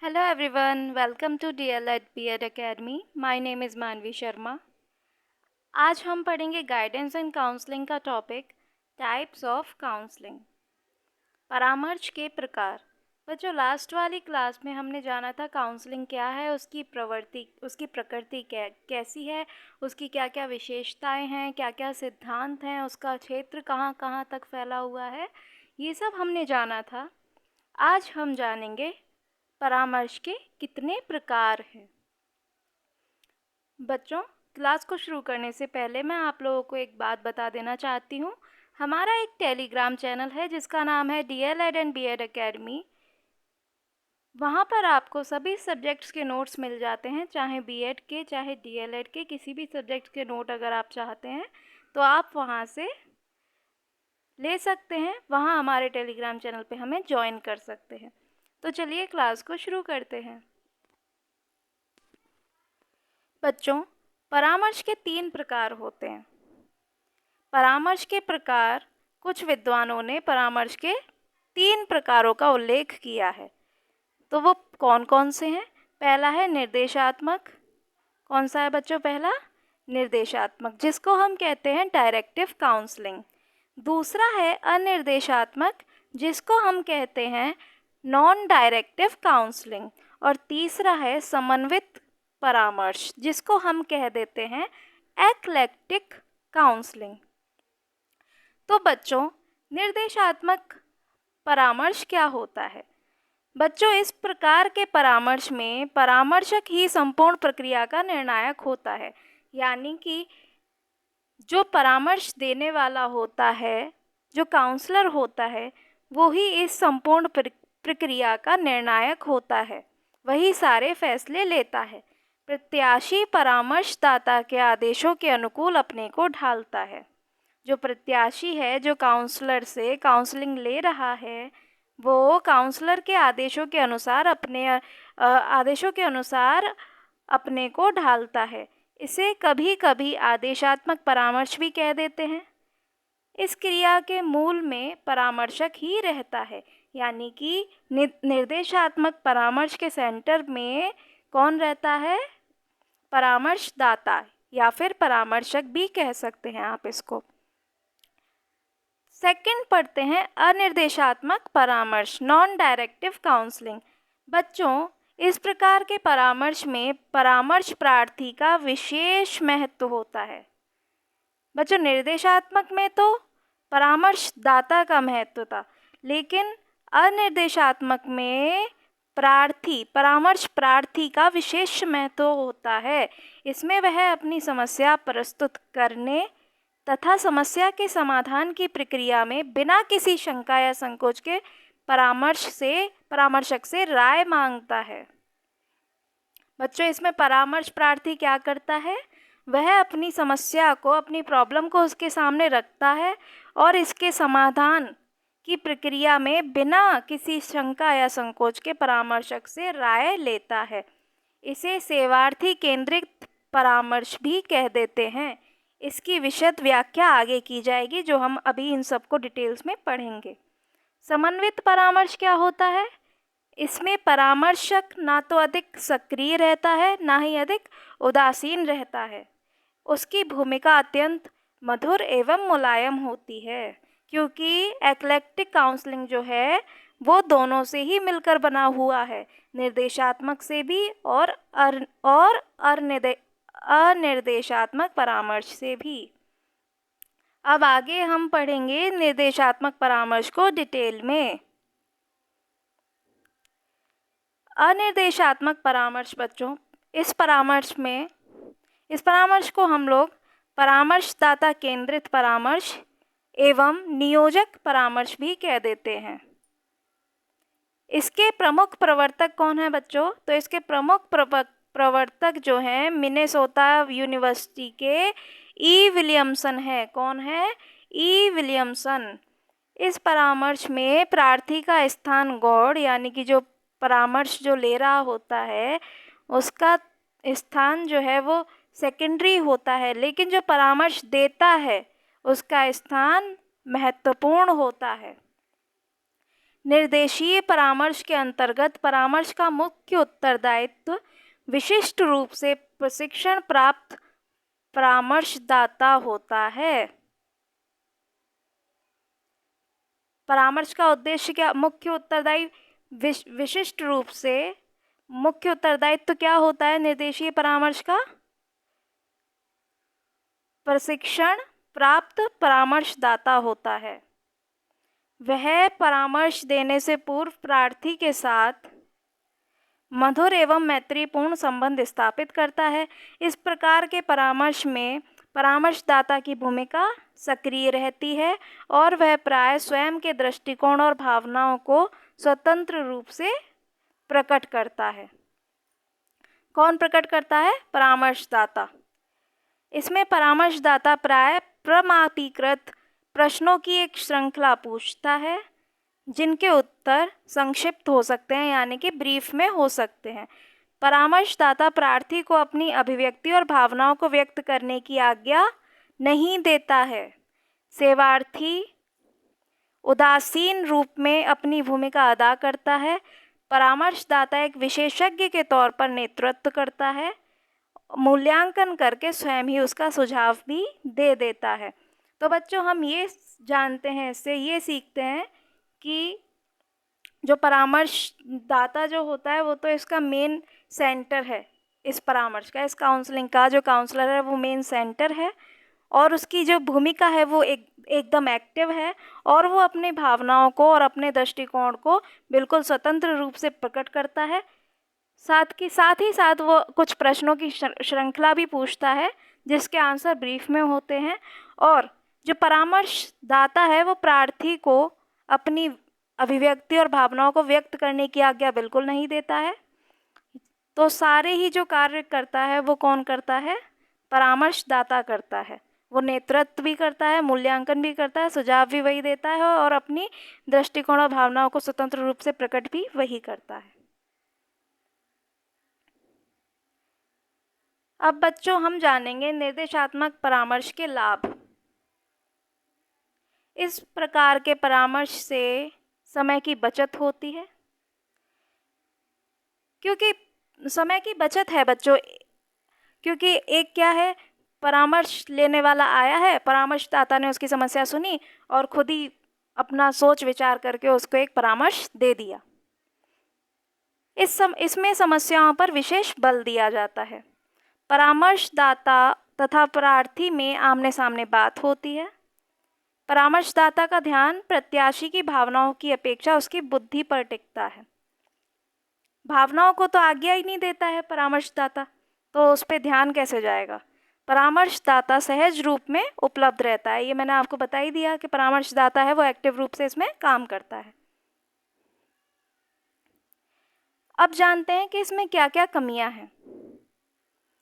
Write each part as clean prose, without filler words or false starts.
Hello everyone, welcome to DLED B.Ed Academy. My name is मानवी शर्मा. आज हम पढ़ेंगे गाइडेंस एंड काउंसलिंग का टॉपिक टाइप्स ऑफ काउंसलिंग। परामर्श के प्रकार। बच्चों, लास्ट वाली क्लास में हमने जाना था काउंसलिंग क्या है, उसकी प्रकृति कैसी है, उसकी क्या क्या विशेषताएं हैं, क्या क्या सिद्धांत हैं, उसका क्षेत्र कहाँ कहाँ तक फैला हुआ है, ये सब हमने जाना था। आज हम जानेंगे परामर्श के कितने प्रकार हैं। बच्चों, क्लास को शुरू करने से पहले मैं आप लोगों को एक बात बता देना चाहती हूँ। हमारा एक टेलीग्राम चैनल है जिसका नाम है DLED एंड B.Ed Academy। वहाँ पर आपको सभी सब्जेक्ट्स के नोट्स मिल जाते हैं, चाहे B.Ed के चाहे DLED के, किसी भी सब्जेक्ट के नोट अगर आप चाहते हैं तो आप वहाँ से ले सकते हैं। वहाँ हमारे टेलीग्राम चैनल पे हमें ज्वाइन कर सकते हैं। तो चलिए क्लास को शुरू करते हैं। बच्चों, परामर्श के 3 प्रकार होते हैं। परामर्श के प्रकार, कुछ विद्वानों ने परामर्श के 3 प्रकारों का उल्लेख किया है। तो वो कौन कौन से हैं? पहला है निर्देशात्मक। कौन सा है बच्चों पहला? निर्देशात्मक, जिसको हम कहते हैं डायरेक्टिव काउंसलिंग। दूसरा है अनिर्देशात्मक, जिसको हम कहते हैं नॉन डायरेक्टिव काउंसलिंग। और तीसरा है समन्वित परामर्श, जिसको हम कह देते हैं एक्लेक्टिक काउंसलिंग। तो बच्चों, निर्देशात्मक परामर्श क्या होता है? बच्चों, इस प्रकार के परामर्श में परामर्शक ही संपूर्ण प्रक्रिया का निर्णायक होता है। यानी कि जो परामर्श देने वाला होता है, जो काउंसलर होता है, वो ही इस संपूर्ण प्रक्रिया का निर्णायक होता है, वही सारे फैसले लेता है। प्रत्याशी परामर्शदाता के आदेशों के अनुकूल अपने को ढालता है। जो प्रत्याशी है, जो काउंसलर से काउंसलिंग ले रहा है, वो काउंसलर के आदेशों के अनुसार अपने को ढालता है। इसे कभी कभी आदेशात्मक परामर्श भी कह देते हैं। इस क्रिया के मूल में परामर्शक ही रहता है। यानी कि निर्देशात्मक परामर्श के सेंटर में कौन रहता है? परामर्शदाता, या फिर परामर्शक भी कह सकते हैं आप इसको। सेकंड पढ़ते हैं अनिर्देशात्मक परामर्श, नॉन डायरेक्टिव काउंसलिंग। बच्चों, इस प्रकार के परामर्श में परामर्श प्रार्थी का विशेष महत्व होता है। बच्चों, निर्देशात्मक में तो परामर्शदाता का महत्व था, लेकिन अनिर्देशात्मक में परामर्श प्रार्थी का विशेष महत्व होता है। इसमें वह अपनी समस्या प्रस्तुत करने तथा समस्या के समाधान की प्रक्रिया में बिना किसी शंका या संकोच के परामर्शक से राय मांगता है। बच्चों, इसमें परामर्श प्रार्थी क्या करता है? वह अपनी समस्या को, अपनी प्रॉब्लम को उसके सामने रखता है और इसके समाधान की प्रक्रिया में बिना किसी शंका या संकोच के परामर्शक से राय लेता है। इसे सेवार्थी केंद्रित परामर्श भी कह देते हैं। इसकी विशद व्याख्या आगे की जाएगी, जो हम अभी इन सबको डिटेल्स में पढ़ेंगे। समन्वित परामर्श क्या होता है? इसमें परामर्शक ना तो अधिक सक्रिय रहता है, ना ही अधिक उदासीन रहता है। उसकी भूमिका अत्यंत मधुर एवं मुलायम होती है, क्योंकि एक्लेक्टिक काउंसलिंग जो है वो दोनों से ही मिलकर बना हुआ है, निर्देशात्मक से भी और अनिर्देशात्मक परामर्श से भी। अब आगे हम पढ़ेंगे निर्देशात्मक परामर्श को डिटेल में। अनिर्देशात्मक परामर्श बच्चों, इस परामर्श को हम लोग परामर्शदाता केंद्रित परामर्श एवं नियोजक परामर्श भी कह देते हैं। इसके प्रमुख प्रवर्तक कौन है बच्चों? तो इसके प्रमुख प्रवर्तक जो हैं मिनेसोटा यूनिवर्सिटी के ई विलियमसन है। कौन है? ई विलियमसन। इस परामर्श में प्रार्थी का स्थान गौड़, यानी कि जो परामर्श जो ले रहा होता है उसका स्थान जो है वो सेकेंडरी होता है, लेकिन जो परामर्श देता है उसका स्थान महत्वपूर्ण होता है। निर्देशीय परामर्श के अंतर्गत परामर्श का मुख्य उत्तरदायित्व विशिष्ट रूप से प्रशिक्षण प्राप्त परामर्शदाता होता है। परामर्श का उद्देश्य क्या? विशिष्ट रूप से मुख्य उत्तरदायित्व क्या होता है निर्देशीय परामर्श का? प्रशिक्षण प्राप्त परामर्शदाता होता है। वह परामर्श देने से पूर्व प्रार्थी के साथ मधुर एवं मैत्रीपूर्ण संबंध स्थापित करता है। इस प्रकार के परामर्श में परामर्शदाता की भूमिका सक्रिय रहती है और वह प्राय स्वयं के दृष्टिकोण और भावनाओं को स्वतंत्र रूप से प्रकट करता है। कौन प्रकट करता है? परामर्शदाता। इसमें परामर्शदाता प्राय प्रमाणीकृत प्रश्नों की एक श्रृंखला पूछता है जिनके उत्तर संक्षिप्त हो सकते हैं, यानी कि ब्रीफ में हो सकते हैं। परामर्शदाता प्रार्थी को अपनी अभिव्यक्ति और भावनाओं को व्यक्त करने की आज्ञा नहीं देता है। सेवार्थी उदासीन रूप में अपनी भूमिका अदा करता है। परामर्शदाता एक विशेषज्ञ के तौर पर नेतृत्व करता है, मूल्यांकन करके स्वयं ही उसका सुझाव भी दे देता है। तो बच्चों, हम ये जानते हैं, इससे ये सीखते हैं कि जो परामर्शदाता जो होता है वो तो इसका मेन सेंटर है, इस परामर्श का, इस काउंसलिंग का जो काउंसलर है वो मेन सेंटर है और उसकी जो भूमिका है वो एकदम एक्टिव है और वो अपनी भावनाओं को और अपने दृष्टिकोण को बिल्कुल स्वतंत्र रूप से प्रकट करता है। साथ ही साथ वो कुछ प्रश्नों की श्रृंखला भी पूछता है जिसके आंसर ब्रीफ में होते हैं। और जो परामर्शदाता है वो प्रार्थी को अपनी अभिव्यक्ति और भावनाओं को व्यक्त करने की आज्ञा बिल्कुल नहीं देता है। तो सारे ही जो कार्य करता है वो कौन करता है? परामर्शदाता करता है। वो नेतृत्व भी करता है, मूल्यांकन भी करता है, सुझाव भी वही देता है और अपनी दृष्टिकोण और भावनाओं को स्वतंत्र रूप से प्रकट भी वही करता है। अब बच्चों, हम जानेंगे निर्देशात्मक परामर्श के लाभ। इस प्रकार के परामर्श से समय की बचत होती है, क्योंकि समय की बचत है बच्चों। क्योंकि एक क्या है, परामर्श लेने वाला आया है, परामर्शदाता ने उसकी समस्या सुनी और खुद ही अपना सोच विचार करके उसको एक परामर्श दे दिया। इसमें समस्याओं पर विशेष बल दिया जाता है। परामर्शदाता तथा प्रार्थी में आमने सामने बात होती है। परामर्शदाता का ध्यान प्रत्याशी की भावनाओं की अपेक्षा उसकी बुद्धि पर टिकता है। भावनाओं को तो आज्ञा ही नहीं देता है परामर्शदाता, तो उस पर ध्यान कैसे जाएगा? परामर्शदाता सहज रूप में उपलब्ध रहता है। ये मैंने आपको बता ही दिया कि परामर्शदाता है वो एक्टिव रूप से इसमें काम करता है। अब जानते हैं कि इसमें क्या क्या कमियां हैं,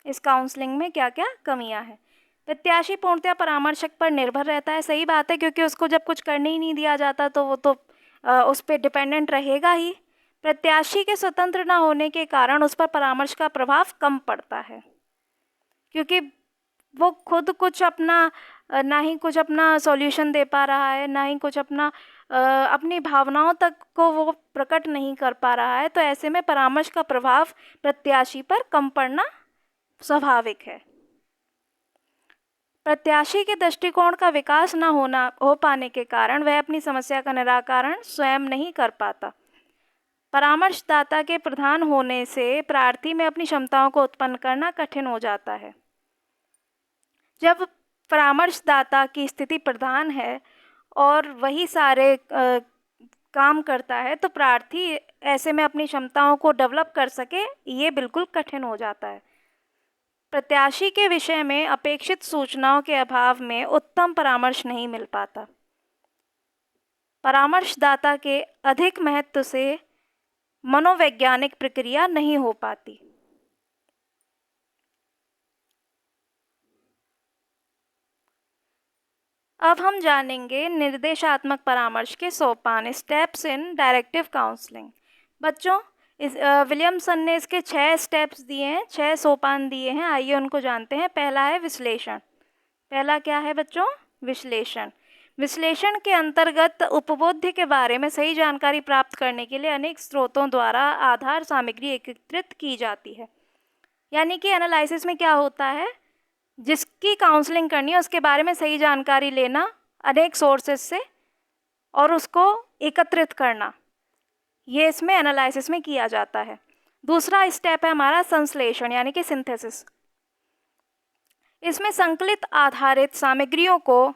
इस काउंसलिंग में क्या क्या कमियां हैं। प्रत्याशी पूर्णतया परामर्शक पर निर्भर रहता है। सही बात है, क्योंकि उसको जब कुछ करने ही नहीं दिया जाता तो वो तो उस पर डिपेंडेंट रहेगा ही। प्रत्याशी के स्वतंत्र न होने के कारण उस पर परामर्श का प्रभाव कम पड़ता है, क्योंकि वो खुद कुछ अपना ना ही कुछ अपना सॉल्यूशन दे पा रहा है, ना ही कुछ अपनी भावनाओं तक को वो प्रकट नहीं कर पा रहा है। तो ऐसे में परामर्श का प्रभाव प्रत्याशी पर कम पड़ना स्वाभाविक है। प्रत्याशी के दृष्टिकोण का विकास न हो पाने के कारण वह अपनी समस्या का निराकरण स्वयं नहीं कर पाता। परामर्शदाता के प्रधान होने से प्रार्थी में अपनी क्षमताओं को उत्पन्न करना कठिन हो जाता है। जब परामर्शदाता की स्थिति प्रधान है और वही सारे काम करता है तो प्रार्थी ऐसे में अपनी क्षमताओं को डेवलप कर सके, ये बिल्कुल कठिन हो जाता है। प्रत्याशी के विषय में अपेक्षित सूचनाओं के अभाव में उत्तम परामर्श नहीं मिल पाता। परामर्शदाता के अधिक महत्व से मनोवैज्ञानिक प्रक्रिया नहीं हो पाती। अब हम जानेंगे निर्देशात्मक परामर्श के सोपान, स्टेप्स इन डायरेक्टिव काउंसलिंग। बच्चों, विलियमसन ने इसके 6 स्टेप्स दिए हैं, 6 सोपान दिए हैं। आइए उनको जानते हैं। पहला है विश्लेषण। पहला क्या है बच्चों? विश्लेषण। विश्लेषण के अंतर्गत उपबोध्य के बारे में सही जानकारी प्राप्त करने के लिए अनेक स्रोतों द्वारा आधार सामग्री एकत्रित की जाती है। यानी कि एनालिसिस में क्या होता है, जिसकी काउंसलिंग करनी है उसके बारे में सही जानकारी लेना अनेक सोर्सेज से और उसको एकत्रित करना, ये इसमें एनालिसिस में किया जाता है। दूसरा स्टेप है हमारा संश्लेषण यानी कि सिंथेसिस। इसमें संकलित आधारित सामग्रियों को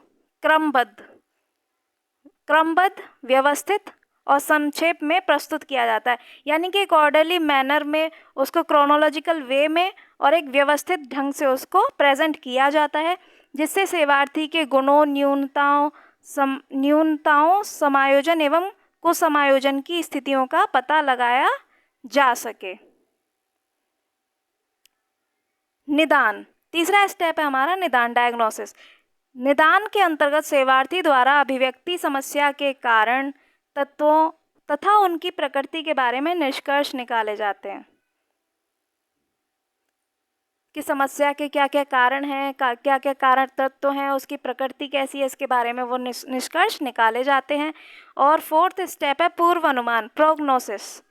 क्रमबद्ध, व्यवस्थित और संक्षेप में प्रस्तुत किया जाता है। यानी कि एक ऑर्डरली मैनर में उसको क्रोनोलॉजिकल वे में और एक व्यवस्थित ढंग से उसको प्रेजेंट किया जाता है, जिससे सेवार्थी के गुणों, न्यूनताओं, समायोजन एवं कुसमायोजन की स्थितियों का पता लगाया जा सके। निदान, तीसरा स्टेप है हमारा निदान, डायग्नोसिस। निदान के अंतर्गत सेवार्थी द्वारा अभिव्यक्ति समस्या के कारण, तत्वों तथा उनकी प्रकृति के बारे में निष्कर्ष निकाले जाते हैं कि समस्या के क्या क्या कारण हैं, क्या क्या कारण तत्व हैं, उसकी प्रकृति कैसी है, इसके बारे में वो निष्कर्ष निकाले जाते हैं। और फोर्थ स्टेप है पूर्व अनुमान, प्रोग्नोसिस।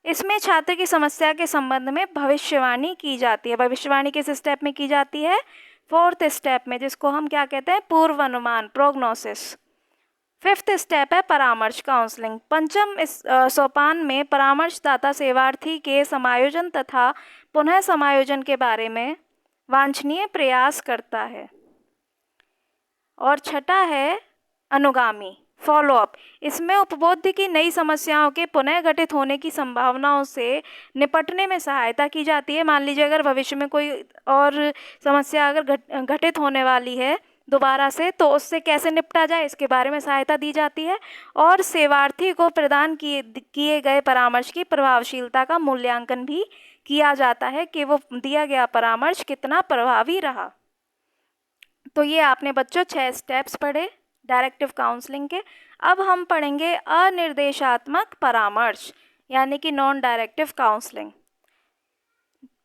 इसमें छात्र की समस्या के संबंध में भविष्यवाणी की जाती है। भविष्यवाणी किस स्टेप में की जाती है? फोर्थ स्टेप में, जिसको हम क्या कहते हैं? पूर्व अनुमान, प्रोग्नोसिस। फिफ्थ स्टेप है परामर्श, काउंसलिंग। पंचम सोपान में परामर्शदाता सेवार्थी के समायोजन तथा पुनः समायोजन के बारे में वांछनीय प्रयास करता है। और छठा है अनुगामी, फॉलोअप। इसमें उपबोध्य की नई समस्याओं के पुनः घटित होने की संभावनाओं से निपटने में सहायता की जाती है। मान लीजिए अगर भविष्य में कोई और समस्या अगर घटित होने वाली है दोबारा से, तो उससे कैसे निपटा जाए इसके बारे में सहायता दी जाती है। और सेवार्थी को प्रदान किए गए परामर्श की प्रभावशीलता का मूल्यांकन भी किया जाता है कि वो दिया गया परामर्श कितना प्रभावी रहा। तो ये आपने बच्चों 6 स्टेप्स पढ़े डायरेक्टिव काउंसलिंग के। अब हम पढ़ेंगे अनिर्देशात्मक परामर्श यानी कि नॉन डायरेक्टिव काउंसलिंग।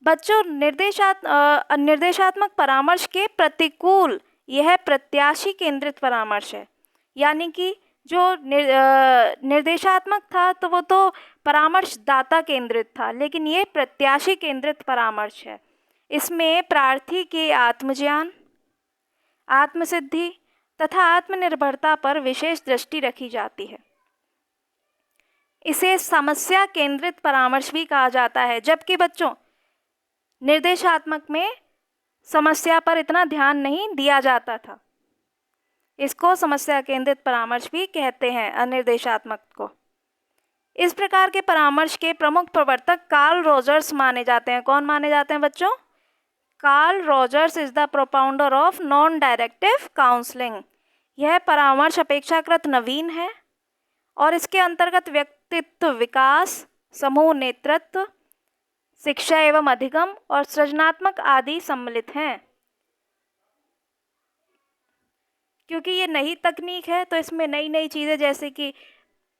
बच्चों, निर्देशात्मक परामर्श के प्रतिकूल यह प्रत्याशी केंद्रित परामर्श है। यानी कि जो निर्देशात्मक था तो वो तो परामर्शदाता केंद्रित था, लेकिन ये प्रत्याशी केंद्रित परामर्श है। इसमें प्रार्थी के आत्मज्ञान, आत्मसिद्धि तथा आत्मनिर्भरता पर विशेष दृष्टि रखी जाती है। इसे समस्या केंद्रित परामर्श भी कहा जाता है, जबकि बच्चों निर्देशात्मक में समस्या पर इतना ध्यान नहीं दिया जाता था। इसको समस्या केंद्रित परामर्श भी कहते हैं, अनिर्देशात्मक को। इस प्रकार के परामर्श के प्रमुख प्रवर्तक कार्ल रोजर्स माने जाते हैं। कौन माने जाते हैं बच्चों? Carl Rogers is the propounder of non directive counselling. यह परामर्श अपेक्षाकृत नवीन है और इसके अंतर्गत व्यक्तित्व विकास, समूह नेतृत्व, शिक्षा एवं अधिगम और सृजनात्मक आदि सम्मिलित हैं। क्योंकि ये नई तकनीक है तो इसमें नई नई चीज़ें जैसे कि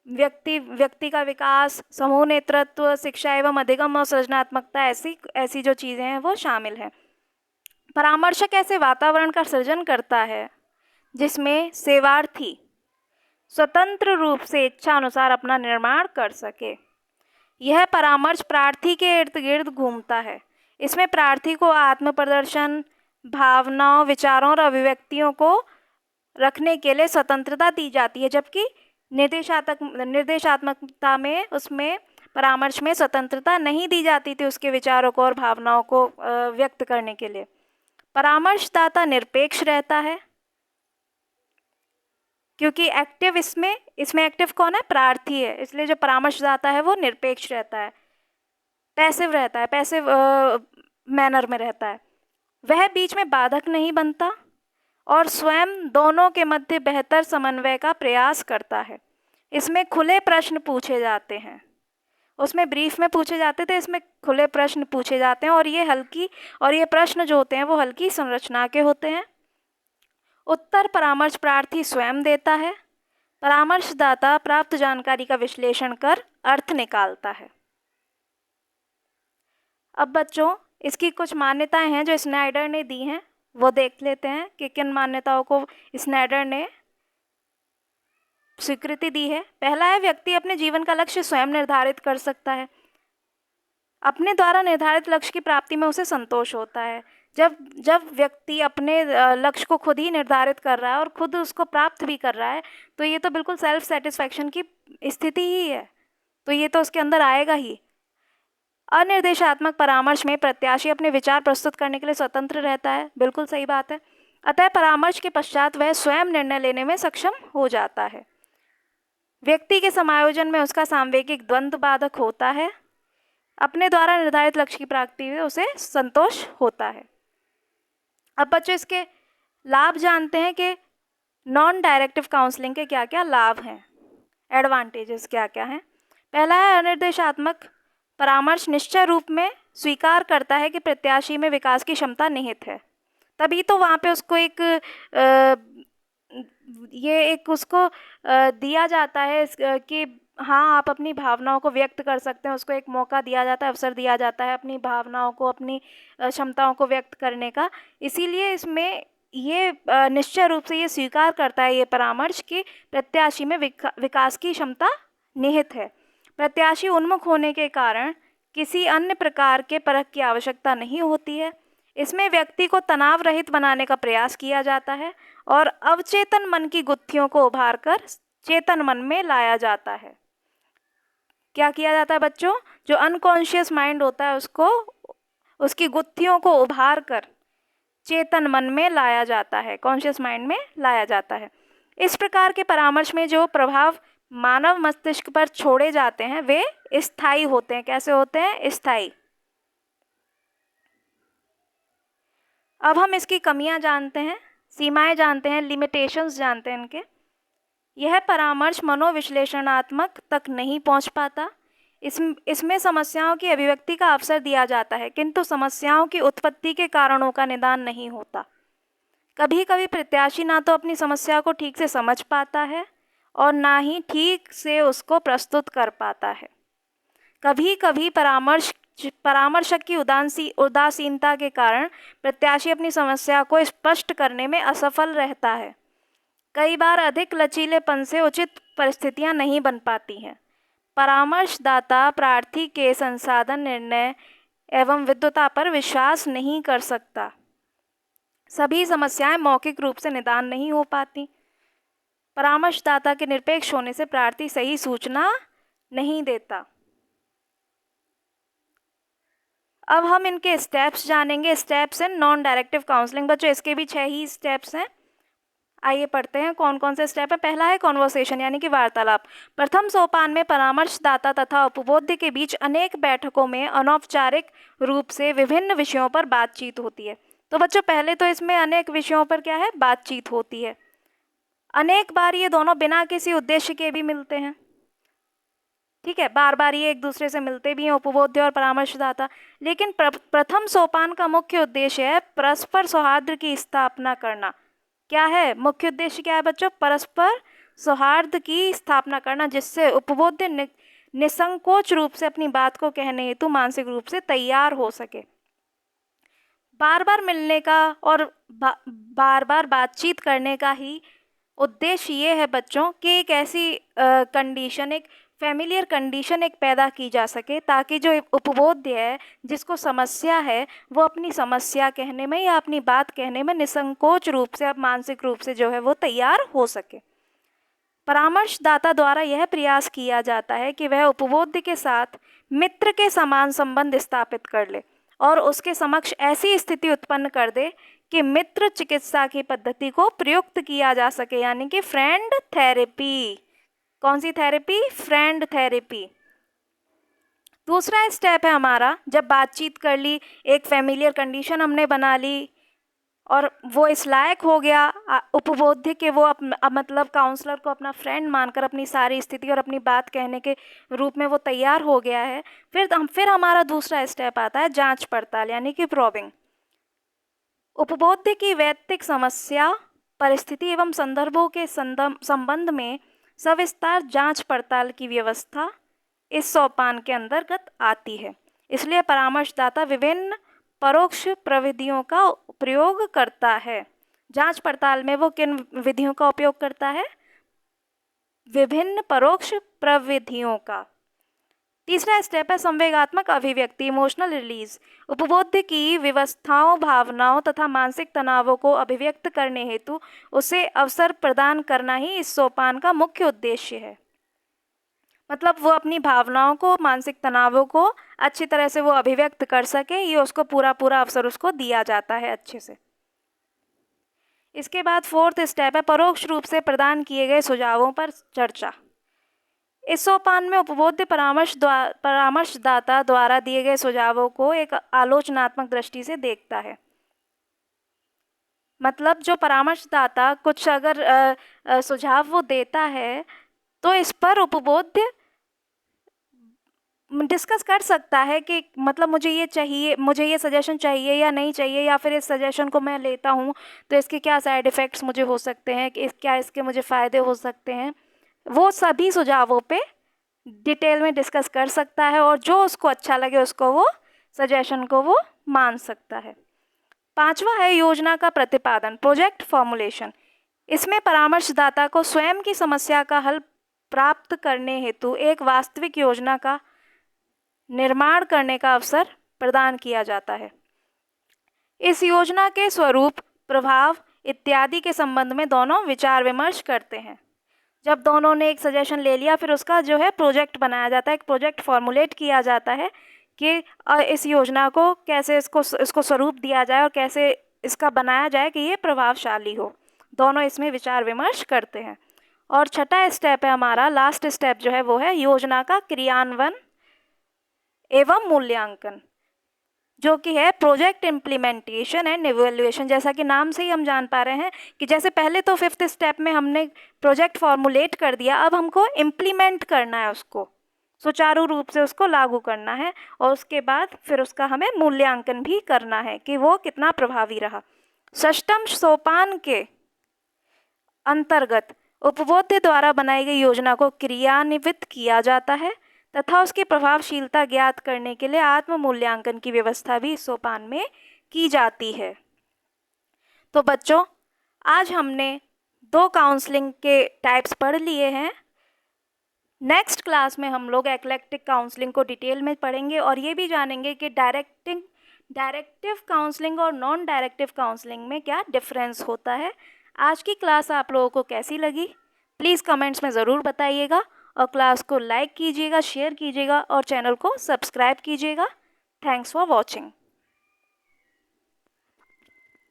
व्यक्ति का विकास, समूह नेतृत्व, शिक्षा एवं अधिगम और सृजनात्मकता, ऐसी जो चीज़ें हैं वो शामिल हैं। परामर्शक ऐसे वातावरण का सृजन करता है जिसमें सेवार्थी स्वतंत्र रूप से इच्छा अनुसार अपना निर्माण कर सके। यह परामर्श प्रार्थी के इर्द गिर्द घूमता है। इसमें प्रार्थी को आत्म प्रदर्शन, भावनाओं, विचारों और अभिव्यक्तियों को रखने के लिए स्वतंत्रता दी जाती है, जबकि निर्देशात्मकता में उसमें परामर्श में स्वतंत्रता नहीं दी जाती थी उसके विचारों को और भावनाओं को व्यक्त करने के लिए। परामर्शदाता निरपेक्ष रहता है क्योंकि एक्टिव इसमें एक्टिव कौन है? प्रार्थी है। इसलिए जो परामर्शदाता है वो निरपेक्ष रहता है, पैसिव रहता है, पैसिव मैनर में रहता है। वह बीच में बाधक नहीं बनता और स्वयं दोनों के मध्य बेहतर समन्वय का प्रयास करता है। इसमें खुले प्रश्न पूछे जाते हैं, उसमें ब्रीफ में पूछे जाते थे, इसमें खुले प्रश्न पूछे जाते हैं और ये प्रश्न जो होते हैं वो हल्की संरचना के होते हैं। उत्तर परामर्श प्रार्थी स्वयं देता है। परामर्शदाता प्राप्त जानकारी का विश्लेषण कर अर्थ निकालता है। अब बच्चों, इसकी कुछ मान्यताएं हैं जो स्नाइडर ने दी हैं, वो देख लेते हैं कि किन मान्यताओं को स्नाइडर ने स्वीकृति दी है। पहला है, व्यक्ति अपने जीवन का लक्ष्य स्वयं निर्धारित कर सकता है। अपने द्वारा निर्धारित लक्ष्य की प्राप्ति में उसे संतोष होता है। जब जब व्यक्ति अपने लक्ष्य को खुद ही निर्धारित कर रहा है और खुद उसको प्राप्त भी कर रहा है, तो ये तो बिल्कुल सेल्फ सेटिस्फैक्शन की स्थिति ही है, तो ये तो उसके अंदर आएगा ही। अनिर्देशात्मक परामर्श में प्रत्याशी अपने विचार प्रस्तुत करने के लिए स्वतंत्र रहता है, बिल्कुल सही बात है। अतः परामर्श के पश्चात वह स्वयं निर्णय लेने में सक्षम हो जाता है। व्यक्ति के समायोजन में उसका सांवेगिक द्वंद्व बाधक होता है। अपने द्वारा निर्धारित लक्ष्य की प्राप्ति में उसे संतोष होता है। अब बच्चों इसके लाभ जानते हैं कि नॉन डायरेक्टिव काउंसलिंग के क्या क्या लाभ हैं, एडवांटेजेस क्या क्या हैं। पहला है, अनिर्देशात्मक परामर्श निश्चय रूप में स्वीकार करता है कि प्रत्याशी में विकास की क्षमता निहित है। तभी तो वहाँ पे उसको उसको दिया जाता है कि हाँ, आप अपनी भावनाओं को व्यक्त कर सकते हैं। उसको एक मौका दिया जाता है, अवसर दिया जाता है अपनी भावनाओं को, अपनी क्षमताओं को व्यक्त करने का। इसीलिए इसमें ये निश्चय रूप से ये स्वीकार करता है ये परामर्श कि प्रत्याशी में विकास की क्षमता निहित है। प्रत्याशी उन्मुख होने के कारण किसी अन्य प्रकार के परख की आवश्यकता नहीं होती है। इसमें व्यक्ति को तनाव रहित बनाने का प्रयास किया जाता है और अवचेतन मन की गुत्थियों को उभारकर चेतन मन में लाया जाता है। क्या किया जाता है बच्चों? जो अनकॉन्शियस माइंड होता है उसको, उसकी गुत्थियों को उभार कर चेतन मन में लाया जाता है, कॉन्शियस माइंड में लाया जाता है। इस प्रकार के परामर्श में जो प्रभाव मानव मस्तिष्क पर छोड़े जाते हैं वे स्थायी होते हैं। कैसे होते हैं? स्थायी। अब हम इसकी कमियां जानते हैं, सीमाएं जानते हैं, लिमिटेशंस जानते हैं इनके। यह परामर्श मनोविश्लेषणात्मक तक नहीं पहुंच पाता। इसमें समस्याओं की अभिव्यक्ति का अवसर दिया जाता है, किंतु समस्याओं की उत्पत्ति के कारणों का निदान नहीं होता। कभी कभी प्रत्याशी ना तो अपनी समस्या को ठीक से समझ पाता है और ना ही ठीक से उसको प्रस्तुत कर पाता है। कभी कभी परामर्शक की उदासीनता के कारण प्रत्याशी अपनी समस्या को स्पष्ट करने में असफल रहता है। कई बार अधिक लचीलेपन से उचित परिस्थितियां नहीं बन पाती हैं। परामर्शदाता प्रार्थी के संसाधन, निर्णय एवं विद्वता पर विश्वास नहीं कर सकता। सभी समस्याएं मौखिक रूप से निदान नहीं हो पाती। परामर्शदाता के निरपेक्ष होने से प्रार्थी सही सूचना नहीं देता। अब हम इनके स्टेप्स जानेंगे। Steps in non directive counselling. बच्चों इसके भी 6 ही स्टेप्स हैं। आइए पढ़ते हैं कौन कौन से स्टेप है। पहला है कॉन्वर्सेशन, यानी कि वार्तालाप। प्रथम सोपान में परामर्शदाता तथा उपबोध्य के बीच अनेक बैठकों में अनौपचारिक रूप से विभिन्न विषयों पर बातचीत होती है। तो बच्चों पहले तो इसमें अनेक विषयों पर क्या है? बातचीत होती है। अनेक बार ये दोनों बिना किसी उद्देश्य के भी मिलते हैं, ठीक है, बार बार ये एक दूसरे से मिलते भी हैं, उपबोध्य और परामर्शदाता। लेकिन प्रथम सोपान का मुख्य उद्देश्य है परस्पर सौहार्द की स्थापना करना। क्या है मुख्य उद्देश्य? क्या है बच्चों? परस्पर सौहार्द की स्थापना करना, जिससे उपबोध्य निसंकोच रूप से अपनी बात को कहने हेतु मानसिक रूप से तैयार हो सके। बार बार मिलने का और बार बार बातचीत करने का ही उद्देश्य ये है बच्चों कि एक ऐसी कंडीशन, एक फैमिलियर कंडीशन एक पैदा की जा सके, ताकि जो उपबोध्य है, जिसको समस्या है, वो अपनी समस्या कहने में या अपनी बात कहने में निसंकोच रूप से, अब मानसिक रूप से जो है वो तैयार हो सके। परामर्शदाता द्वारा यह प्रयास किया जाता है कि वह उपबोध्य के साथ मित्र के समान संबंध स्थापित कर ले और उसके समक्ष ऐसी स्थिति उत्पन्न कर दे कि मित्र चिकित्सा की पद्धति को प्रयुक्त किया जा सके, यानी कि फ्रेंड थेरेपी। कौन सी थेरेपी? Friend therapy. दूसरा स्टेप है हमारा, जब बातचीत कर ली, एक फैमिलियर कंडीशन हमने बना ली और वो इस लायक हो गया उपबोध्य के, वो मतलब काउंसलर को अपना फ्रेंड मानकर अपनी सारी स्थिति और अपनी बात कहने के रूप में वो तैयार हो गया है। फिर हमारा दूसरा स्टेप आता है जांच पड़ताल, यानी कि प्रोबिंग। उपबोध्य की वैयक्तिक समस्या, परिस्थिति एवं संदर्भों के संबंध में सविस्तार जांच पड़ताल की व्यवस्था इस सोपान के अंतर्गत आती है। इसलिए परामर्शदाता विभिन्न परोक्ष प्रविधियों का प्रयोग करता है। जांच पड़ताल में वो किन विधियों का उपयोग करता है? विभिन्न परोक्ष प्रविधियों का। तीसरा स्टेप है संवेगात्मक अभिव्यक्ति, इमोशनल रिलीज। उपबोध्य की व्यवस्थाओं, भावनाओं तथा मानसिक तनावों को अभिव्यक्त करने हेतु उसे अवसर प्रदान करना ही इस सोपान का मुख्य उद्देश्य है। मतलब वो अपनी भावनाओं को, मानसिक तनावों को अच्छी तरह से वो अभिव्यक्त कर सके, ये उसको पूरा अवसर उसको दिया जाता है अच्छे से। इसके बाद फोर्थ स्टेप है परोक्ष रूप से प्रदान किए गए सुझावों पर चर्चा। इस सोपान में उपबोध्य परामर्शदाता द्वारा दिए गए सुझावों को एक आलोचनात्मक दृष्टि से देखता है। मतलब जो परामर्शदाता कुछ अगर सुझाव वो देता है तो इस पर उपबोध्य डिस्कस कर सकता है कि मतलब मुझे ये चाहिए, मुझे ये सजेशन चाहिए या नहीं चाहिए, या फिर इस सजेशन को मैं लेता हूँ तो इसके क्या साइड इफ़ेक्ट्स मुझे हो सकते हैं, कि क्या इसके मुझे फ़ायदे हो सकते हैं। वो सभी सुझावों पे डिटेल में डिस्कस कर सकता है और जो उसको अच्छा लगे उसको वो सजेशन को वो मान सकता है। पांचवा है योजना का प्रतिपादन, प्रोजेक्ट फॉर्मुलेशन। इसमें परामर्शदाता को स्वयं की समस्या का हल प्राप्त करने हेतु एक वास्तविक योजना का निर्माण करने का अवसर प्रदान किया जाता है। इस योजना के स्वरूप, प्रभाव इत्यादि के संबंध में दोनों विचार विमर्श करते हैं। जब दोनों ने एक सजेशन ले लिया, फिर उसका जो है प्रोजेक्ट बनाया जाता है, एक प्रोजेक्ट फॉर्मुलेट किया जाता है कि इस योजना को कैसे इसको स्वरूप दिया जाए और कैसे इसका बनाया जाए कि ये प्रभावशाली हो। दोनों इसमें विचार विमर्श करते हैं। और छठा स्टेप है हमारा, लास्ट स्टेप जो है वो है योजना का क्रियान्वयन एवं मूल्यांकन, जो कि है प्रोजेक्ट इम्प्लीमेंटेशन एंड इवैल्यूएशन। जैसा कि नाम से ही हम जान पा रहे हैं कि जैसे पहले तो फिफ्थ स्टेप में हमने प्रोजेक्ट फॉर्मुलेट कर दिया, अब हमको इम्प्लीमेंट करना है, उसको सुचारू रूप से उसको लागू करना है, और उसके बाद फिर उसका हमें मूल्यांकन भी करना है कि वो कितना प्रभावी रहा। षष्ठम सोपान के अंतर्गत उपबोध्य द्वारा बनाई गई योजना को क्रियान्वित किया जाता है तथा उसकी प्रभावशीलता ज्ञात करने के लिए आत्म मूल्यांकन की व्यवस्था भी इस सोपान में की जाती है। तो बच्चों, आज हमने 2 काउंसलिंग के टाइप्स पढ़ लिए हैं। नेक्स्ट क्लास में हम लोग एक्लेक्टिक काउंसलिंग को डिटेल में पढ़ेंगे और ये भी जानेंगे कि डायरेक्टिव काउंसलिंग और नॉन डायरेक्टिव काउंसलिंग में क्या डिफरेंस होता है। आज की क्लास आप लोगों को कैसी लगी, प्लीज़ कमेंट्स में ज़रूर बताइएगा, और क्लास को लाइक कीजिएगा, शेयर कीजिएगा और चैनल को सब्सक्राइब कीजिएगा। Thanks for watching.